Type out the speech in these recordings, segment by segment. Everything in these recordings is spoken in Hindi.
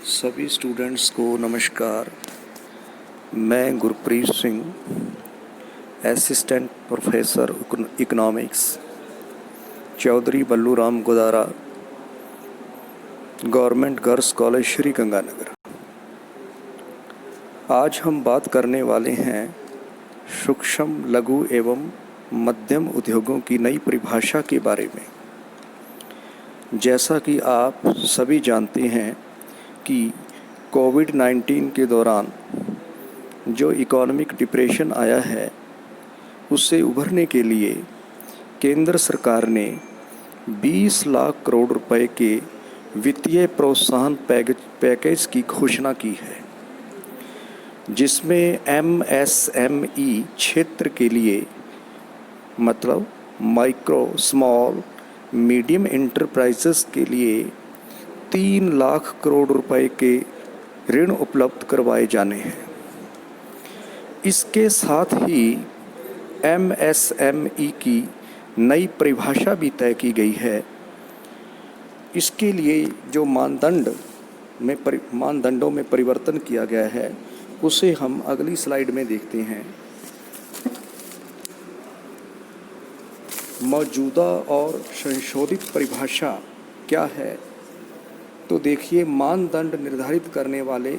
सभी स्टूडेंट्स को नमस्कार। मैं Gurpreet Singh, assistant professor economics, Chaudhary Ballu Ram Godara, government girls college Sri Ganganagar. आज हम बात करने वाले हैं सूक्ष्म, लघु एवं मध्यम उद्योगों की नई परिभाषा के बारे में। जैसा कि आप सभी जानते हैं कि कोविड-19 के दौरान जो इकोनॉमिक डिप्रेशन आया है, उससे उभरने के लिए केंद्र सरकार ने 20 लाख करोड़ रुपए के वित्तीय प्रोत्साहन पैकेज की घोषणा की है, जिसमें MSME क्षेत्र के लिए मतलब माइक्रो, स्मॉल, मीडियम एंटरप्राइजेस के लिए 3 लाख करोड़ रुपए के ऋण उपलब्ध करवाए जाने हैं। इसके साथ ही MSME की नई परिभाषा भी तय की गई है। इसके लिए जो मानदंडों में परिवर्तन किया गया है, उसे हम अगली स्लाइड में देखते हैं। मौजूदा और संशोधित परिभाषा क्या है? तो देखिए, मानदंड निर्धारित करने वाले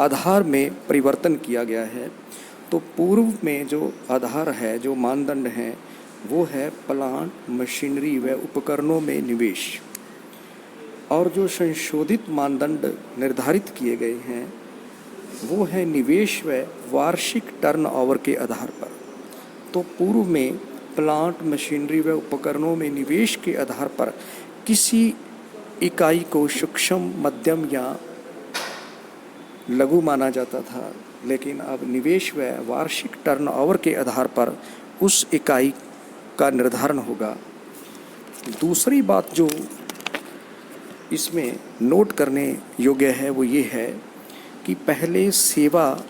आधार में परिवर्तन किया गया है। तो पूर्व में जो आधार है, जो मानदंड हैं, वो है प्लांट, मशीनरी व उपकरणों में निवेश। और जो संशोधित मानदंड निर्धारित किए गए हैं, वो है निवेश व वार्षिक टर्नओवर के आधार पर। तो पूर्व में प्लांट, मशीनरी व उपकरणों में निवेश के आधार पर किसी इकाई को सूक्ष्म, मध्यम या लघु माना जाता था, लेकिन अब निवेश व वार्षिक टर्नओवर के आधार पर उस इकाई का निर्धारण होगा। दूसरी बात जो इसमें नोट करने योग्य है, वो ये है कि पहले सेवा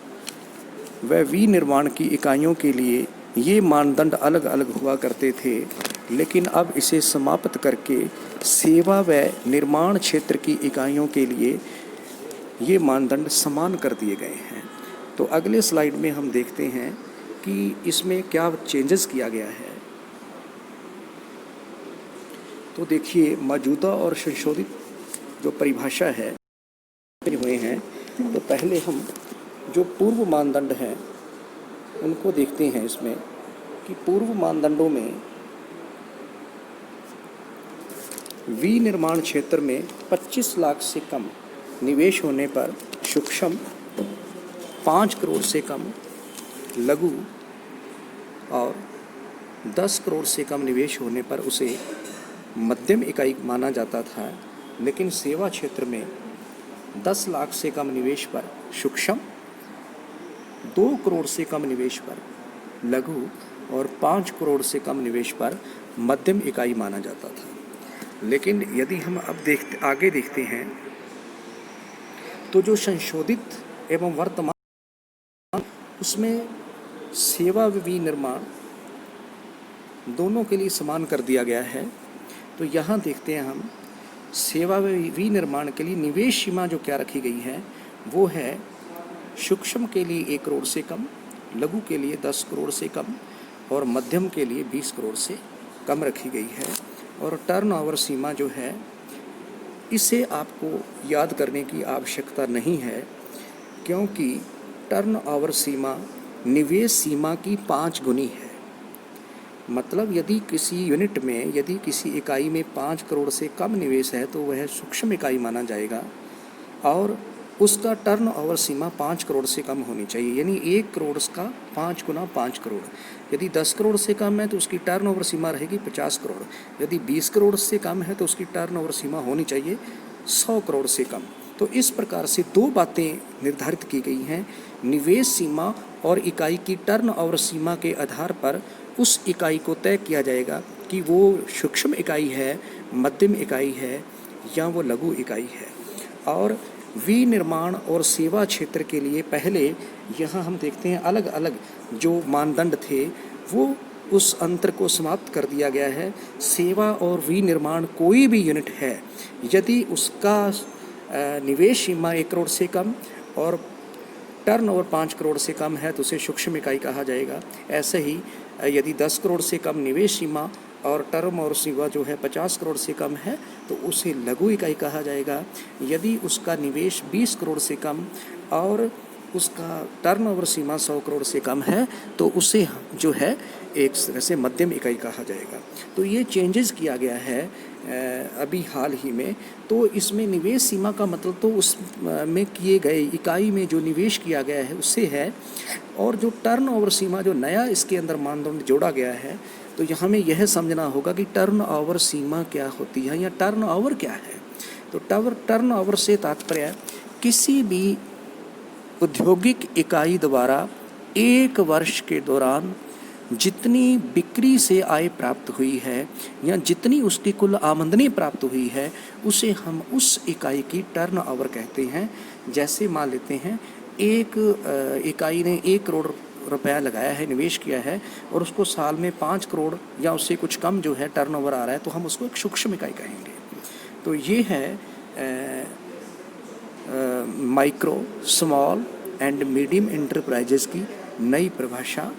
व विनिर्माण की इकाइयों के लिए ये मानदंड अलग अलग हुआ करते थे, लेकिन अब इसे समाप्त करके सेवा व निर्माण क्षेत्र की इकाइयों के लिए ये मानदंड समान कर दिए गए हैं। तो अगले स्लाइड में हम देखते हैं कि इसमें क्या चेंजेस किया गया है। तो देखिए, मौजूदा और संशोधित जो परिभाषा है हुए हैं। तो पहले हम जो पूर्व मानदंड हैं उनको देखते हैं इसमें, कि पूर्व मानदंडों में विनिर्माण क्षेत्र में 25 लाख से कम निवेश होने पर सूक्ष्म, 5 करोड़ से कम लघु और 10 करोड़ से कम निवेश होने पर उसे मध्यम इकाई माना जाता था। लेकिन सेवा क्षेत्र में 10 लाख से कम निवेश पर सूक्ष्म, 2 करोड़ से कम निवेश पर लघु और 5 करोड़ से कम निवेश पर मध्यम इकाई माना जाता था। लेकिन यदि हम अब आगे देखते हैं, तो जो संशोधित एवं वर्तमान, उसमें सेवा व विनिर्माण दोनों के लिए समान कर दिया गया है। तो यहाँ देखते हैं हम, सेवा व विनिर्माण के लिए निवेश सीमा जो क्या रखी गई है, वो है सूक्ष्म के लिए 1 करोड़ से कम, लघु के लिए 10 करोड़ से कम और मध्यम के लिए 20 करोड़ से कम रखी गई है। और टर्नओवर सीमा जो है, इसे आपको याद करने की आवश्यकता नहीं है, क्योंकि टर्नओवर सीमा निवेश सीमा की 5 गुनी है। मतलब यदि किसी यूनिट में, यदि किसी इकाई में 5 करोड़ से कम निवेश है, तो वह सूक्ष्म इकाई माना जाएगा और उसका टर्नओवर सीमा 5 करोड़ से कम होनी चाहिए। यानी 1 करोड़ का 5 गुना 5 करोड़। यदि 10 करोड़ से कम है तो उसकी टर्नओवर सीमा रहेगी 50 करोड़। यदि 20 करोड़ से कम है तो उसकी टर्नओवर सीमा होनी चाहिए 100 करोड़ से कम। तो इस प्रकार से 2 बातें निर्धारित की गई हैं। निवेश सीमा और इकाई की टर्नओवर सीमा के आधार पर उस इकाई को तय किया जाएगा कि वो सूक्ष्म इकाई है, मध्यम इकाई है या वो लघु इकाई है। और विनिर्माण और सेवा क्षेत्र के लिए पहले यहाँ हम देखते हैं अलग अलग जो मानदंड थे, वो उस अंतर को समाप्त कर दिया गया है। सेवा और विनिर्माण कोई भी यूनिट है, यदि उसका निवेश सीमा 1 करोड़ से कम और टर्नओवर 5 करोड़ से कम है तो उसे सूक्ष्म इकाई कहा जाएगा। ऐसे ही यदि 10 करोड़ से कम निवेश सीमा और टर्म और सीमा जो है 50 करोड़ से कम है तो उसे लघु इकाई कहा जाएगा। यदि उसका निवेश 20 करोड़ से कम और उसका टर्नओवर सीमा 100 करोड़ से कम है तो उसे जो है एक तरह से मध्यम इकाई कहा जाएगा। तो ये चेंजेस किया गया है अभी हाल ही में। तो इसमें निवेश सीमा का मतलब तो उस में किए गए इकाई में जो निवेश किया गया है उससे है, और जो टर्नओवर सीमा जो नया इसके अंदर मानदंड जोड़ा गया है तो यहाँ हमें यह समझना होगा कि टर्नओवर सीमा क्या होती है या टर्नओवर क्या है। तो टर्नओवर से तात्पर्य किसी भी औद्योगिक इकाई द्वारा 1 वर्ष के दौरान जितनी बिक्री से आय प्राप्त हुई है या जितनी उसकी कुल आमदनी प्राप्त हुई है उसे हम उस इकाई की टर्नओवर कहते हैं। जैसे मान लेते हैं एक इकाई ने 1 करोड़ रुपया लगाया है, निवेश किया है और उसको साल में 5 करोड़ या उससे कुछ कम जो है टर्नओवर आ रहा है तो हम उसको एक सूक्ष्म इकाई कहेंगे। तो ये है micro, small and medium enterprises की नई परिभाषा।